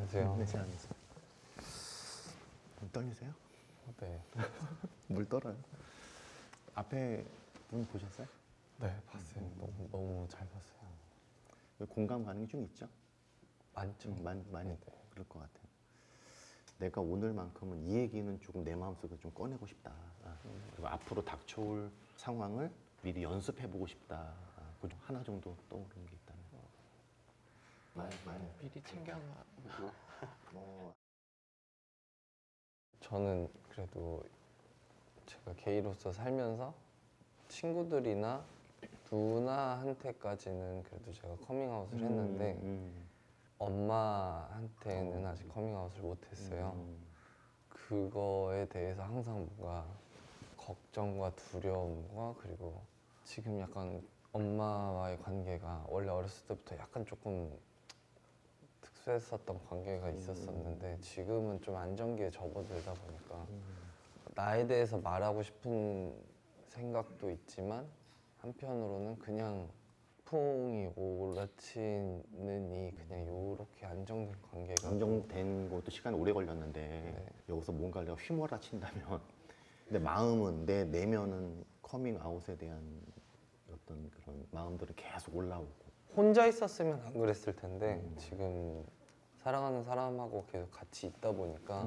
안녕하세요. 네, 잘 안녕하세요. 떨리세요? 네. 물 떨어요. 앞에 분 보셨어요? 네, 봤어요. 너무 잘 봤어요. 공감 가는 게 좀 있죠? 많죠? 많이 네. 그럴 것 같아요. 내가 오늘만큼은 이 얘기는 조금 내 마음속에 좀 꺼내고 싶다. 그리고 앞으로 닥쳐올 상황을 미리 연습해보고 싶다. 그 하나 정도 떠오르는 게 있다면. 많이. 미리 챙겨가. 뭐. 저는 그래도 제가 게이로서 살면서 친구들이나 누나한테까지는 그래도 제가 커밍아웃을 했는데 엄마한테는 아직 커밍아웃을 못했어요. 그거에 대해서 항상 뭔가 걱정과 두려움과 그리고 지금 약간 엄마와의 관계가 원래 어렸을 때부터 약간 조금 특수했었던 관계가 있었었는데 지금은 좀 안정기에 접어들다 보니까 나에 대해서 말하고 싶은 생각도 있지만 한편으로는 그냥 풍이 올라치느니 그냥 요렇게 안정된 관계가 안정된 것도 시간이 오래 걸렸는데 네. 여기서 뭔가를 내가 휘몰아친다면 근데 마음은 내 내면은 커밍아웃에 대한 어떤 그런 마음들은 계속 올라오고 혼자 있었으면 안 그랬을 텐데 지금 사랑하는 사람하고 계속 같이 있다 보니까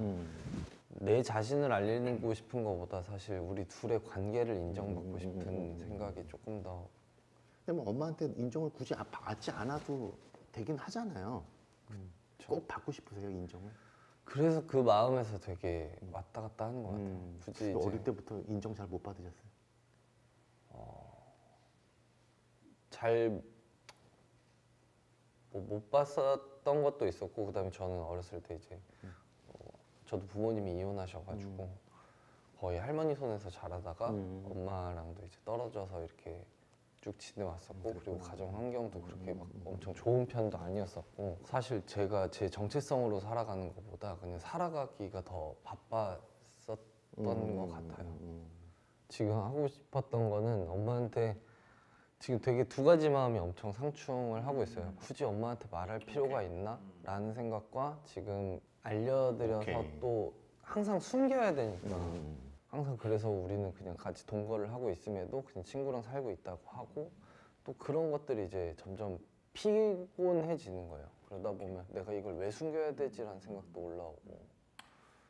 내 자신을 알리고 싶은 것보다 사실 우리 둘의 관계를 인정받고 싶은 생각이 조금 더. 근데 뭐 엄마한테 인정을 굳이 받지 않아도 되긴 하잖아요. 꼭 받고 싶으세요, 인정을? 그래서 그 마음에서 되게 왔다 갔다 하는 것 같아요. 굳이 이제 어릴 때부터 인정 잘 못 받으셨어요? 잘 못 봤었던 것도 있었고 그다음에 저는 어렸을 때 이제 저도 부모님이 이혼하셔가지고 거의 할머니 손에서 자라다가 엄마랑도 이제 떨어져서 이렇게 쭉 지내왔었고 그리고 가정 환경도 그렇게 막 엄청 좋은 편도 아니었었고 사실 제가 제 정체성으로 살아가는 것보다 그냥 살아가기가 더 바빴었던 것 같아요. 지금 하고 싶었던 거는 엄마한테 지금 되게 두 가지 마음이 엄청 상충을 하고 있어요. 굳이 엄마한테 말할 필요가 있나? 라는 생각과 지금 알려드려서 오케이. 또 항상 숨겨야 되니까 항상 그래서 우리는 그냥 같이 동거를 하고 있음에도 그냥 친구랑 살고 있다고 하고 또 그런 것들이 이제 점점 피곤해지는 거예요. 그러다 보면 내가 이걸 왜 숨겨야 되지라는 생각도 올라오고.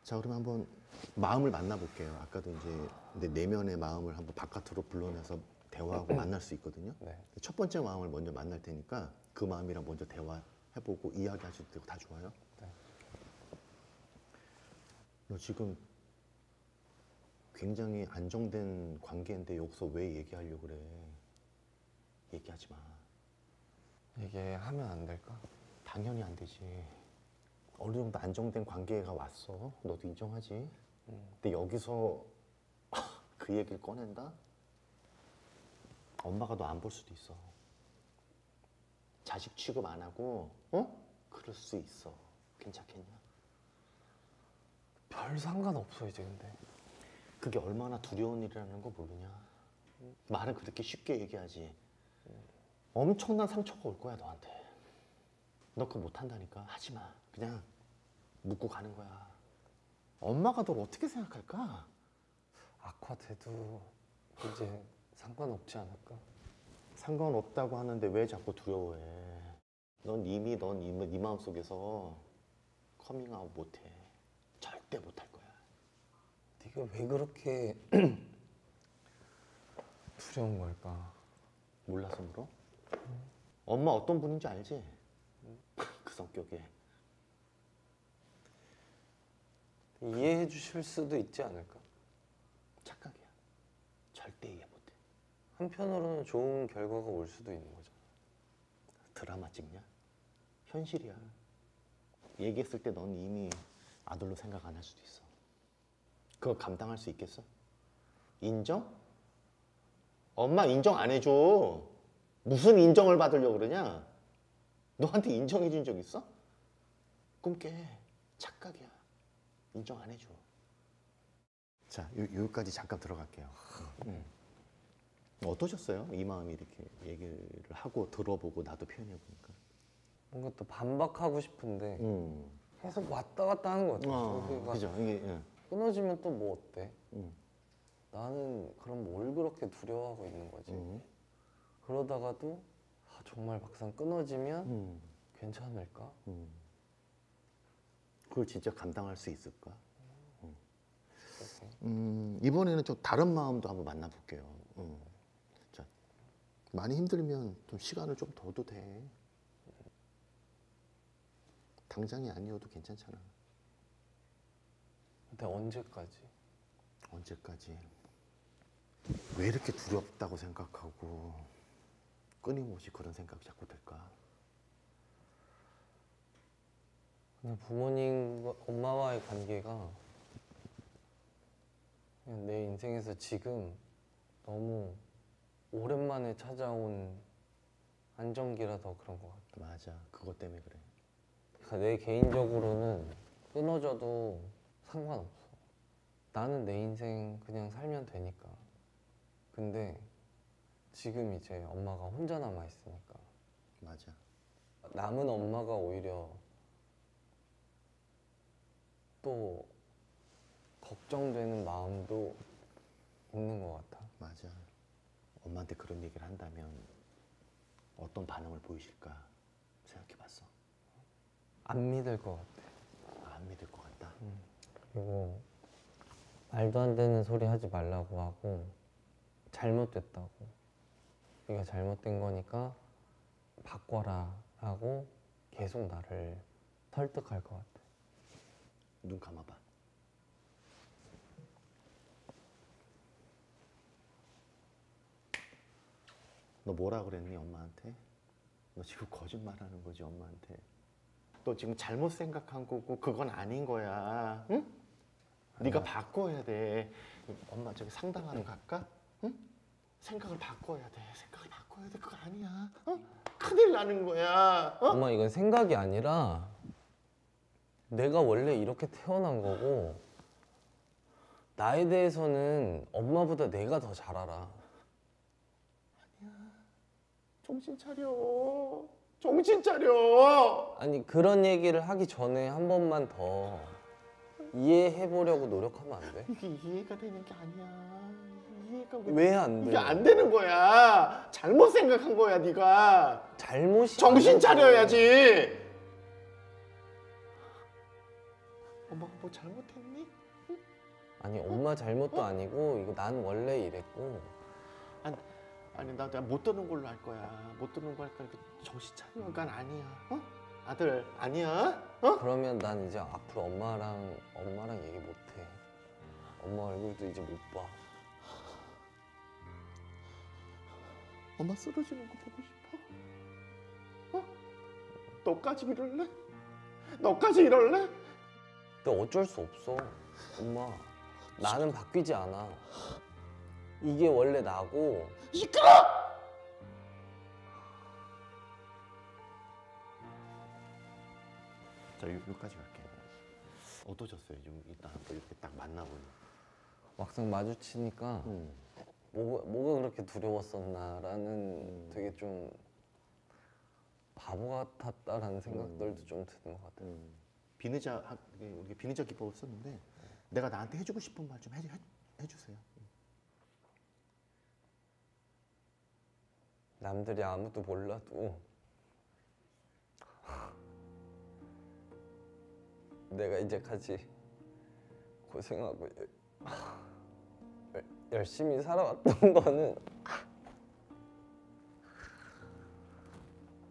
자, 그럼 한번 마음을 만나볼게요. 아까도 이제 내 내면의 마음을 한번 바깥으로 불러내서 대화하고 만날 수 있거든요. 네. 첫 번째 마음을 먼저 만날 테니까 그 마음이랑 먼저 대화해보고 이야기하셔도 되고 다 좋아요. 네. 너 지금 굉장히 안정된 관계인데 여기서 왜 얘기하려고 그래? 얘기하지 마. 얘기하면 안 될까? 당연히 안 되지. 어느 정도 안정된 관계가 왔어. 너도 인정하지. 근데 여기서 그 얘기를 꺼낸다? 엄마가 너 안 볼 수도 있어. 자식 취급 안 하고, 그럴 수 있어. 괜찮겠냐? 별 상관없어 이제 근데. 그게 얼마나 두려운 일이라는 거 모르냐? 말은 그렇게 쉽게 얘기하지. 엄청난 상처가 올 거야, 너한테. 너 그거 못한다니까? 하지 마. 그냥 묻고 가는 거야. 엄마가 널 어떻게 생각할까? 악화돼도 이제 상관없지 않을까? 상관없다고 하는데 왜 자꾸 두려워해? 넌 이미 네 마음속에서 커밍아웃 못해. 절대 못할 거야. 네가 왜 그렇게 두려운 걸까? 몰라서 물어? 엄마 어떤 분인지 알지? 그 성격에. 이해해 주실 수도 있지 않을까? 착각이야. 절대 이해 못해. 한편으로는 좋은 결과가 올 수도 있는 거잖아. 드라마 찍냐? 현실이야. 얘기했을 때 넌 이미 아들로 생각 안 할 수도 있어. 그거 감당할 수 있겠어? 인정? 엄마 인정 안 해줘. 무슨 인정을 받으려고 그러냐? 너한테 인정해 준 적 있어? 꿈 깨. 착각이야. 인정 안 해줘. 자, 여기까지 잠깐 들어갈게요. 어떠셨어요? 이 마음이 이렇게 얘기를 하고 들어보고 나도 표현해 보니까. 뭔가 또 반박하고 싶은데 계속 왔다 갔다 하는 것 같아요. 그러니까 그죠. 이게 끊어지면 또 뭐 어때? 음. 나는 그럼 뭘 그렇게 두려워하고 있는 거지? 그러다가도 정말 막상 끊어지면 괜찮을까? 그걸 진짜 감당할 수 있을까? 그렇게. 이번에는 좀 다른 마음도 한번 만나볼게요. 자, 많이 힘들면 좀 시간을 좀 둬도 돼. 당장이 아니어도 괜찮잖아. 근데 언제까지? 언제까지? 왜 이렇게 두렵다고 생각하고 끊임없이 그런 생각이 자꾸 들까? 그냥 부모님과 엄마와의 관계가 그냥 내 인생에서 지금 너무 오랜만에 찾아온 안정기라 더 그런 것 같아. 맞아, 그것 때문에 그래. 그러니까 내 개인적으로는 끊어져도 상관없어. 나는 내 인생 그냥 살면 되니까. 근데 지금 이제 엄마가 혼자 남아 있으니까 맞아. 남은 엄마가 오히려 또 걱정되는 마음도 있는 것 같아. 맞아. 엄마한테 그런 얘기를 한다면 어떤 반응을 보이실까 생각해봤어. 안 믿을 것 같아. 안 믿을 것 같다. 그리고 말도 안 되는 소리 하지 말라고 하고 잘못됐다고. 네가 잘못된 거니까 바꿔라 하고 계속 나를 설득할 것 같아. 눈 감아봐. 너 뭐라 그랬니 엄마한테? 너 지금 거짓말하는 거지 엄마한테. 너 지금 잘못 생각한 거고 그건 아닌 거야. 응? 네가 바꿔야 돼. 엄마 저기 상담하러 갈까? 응? 생각을 바꿔야 돼. 생각을 바꿔야 돼. 그거 아니야. 어? 큰일 나는 거야. 어? 엄마 이건 생각이 아니라 내가 원래 이렇게 태어난 거고 나에 대해서는 엄마보다 내가 더 잘 알아. 정신 차려. 정신 차려. 아니 그런 얘기를 하기 전에 한 번만 더 이해해 보려고 노력하면 안 돼? 이게 이해가 되는 게 아니야. 이해가 왜 안 돼? 이게 안 되는 거야. 잘못 생각한 거야, 네가. 잘못이 정신 아니고. 차려야지. 엄마가 뭐 잘못했니? 아니 엄마 잘못도 아니고 이거 난 원래 이랬고 아니 나 못 듣는 걸로 할 거야. 못 듣는 거 할 거니까 정신 차려. 그건 아니야. 어? 아들 아니야? 어? 그러면 난 이제 앞으로 엄마랑 얘기 못 해. 엄마 얼굴도 이제 못 봐. 엄마 쓰러지는 거 보고 싶어? 어? 너까지 이럴래? 너까지 이럴래? 근데 어쩔 수 없어. 엄마 나는 바뀌지 않아. 이게 원래 나고. 시끄러! 자 여기까지 갈게. 어떠셨어요? 좀 이따 한번 이렇게 딱 만나보니. 막상 마주치니까 뭐가 그렇게 두려웠었나라는 되게 좀 바보 같았다라는 생각들도 좀 드는 것 같아요. 우리 비느자 기법을 썼는데 내가 나한테 해주고 싶은 말 좀 해주세요. 남들이 아무도 몰라도 내가 이제까지 고생하고 열심히 살아왔던 거는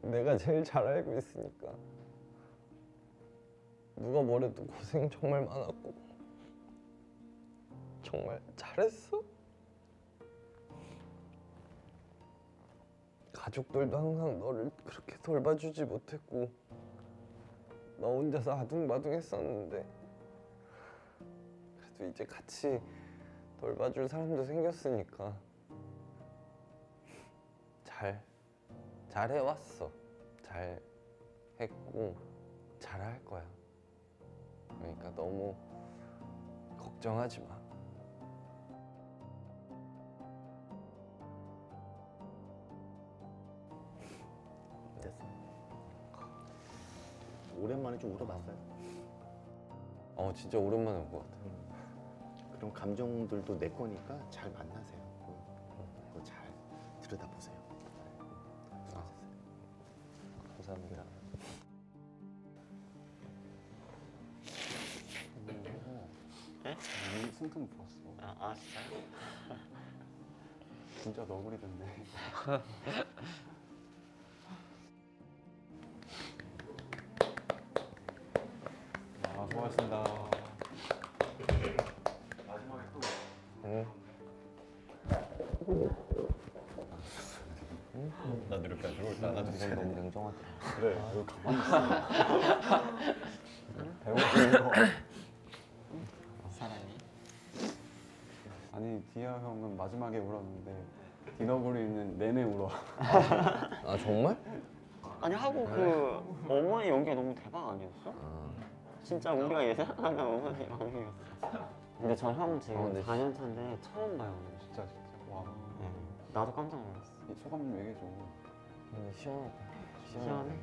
내가 제일 잘 알고 있으니까 누가 뭐래도 고생 정말 많았고 정말 잘했어. 가족들도 항상 너를 그렇게 돌봐주지 못했고 너 혼자서 아둥바둥했었는데 그래도 이제 같이 돌봐줄 사람도 생겼으니까 잘 해왔어. 잘 했고 잘할 거야. 그러니까 너무 걱정하지 마. 됐어. 오랜만에 좀 울어봤어요. 진짜 오랜만에 온 것 같아요. 그런 감정들도 내 거니까 잘 만나세요. 그거 잘 들여다보세요. 감사합니다. 눈 퉁퉁 부었어. 아 진짜? 진짜 너구리 됐네. 아, 수고하셨습니다. 마지막에 또 응. 나도 이렇게 들어올 때 안아줘. 이건 너무 냉정하다. 그래, 여기 가만히 있어. 배고픈 거. 사랑해. 아니, 디아 형은 마지막에 울었는데 디너구리는 내내 울어. 아 정말? 아니 하고 그 어머니 연기가 너무 대박 아니었어? 진짜 우리가 예상하는 어머니 연기였어. 근데 저 형 지금 근데 4년 차인데 처음 봐요. 진짜. 와. 네. 나도 깜짝 놀랐어. 이 소감 좀 얘기해줘. 근데 시원하다. 시원해?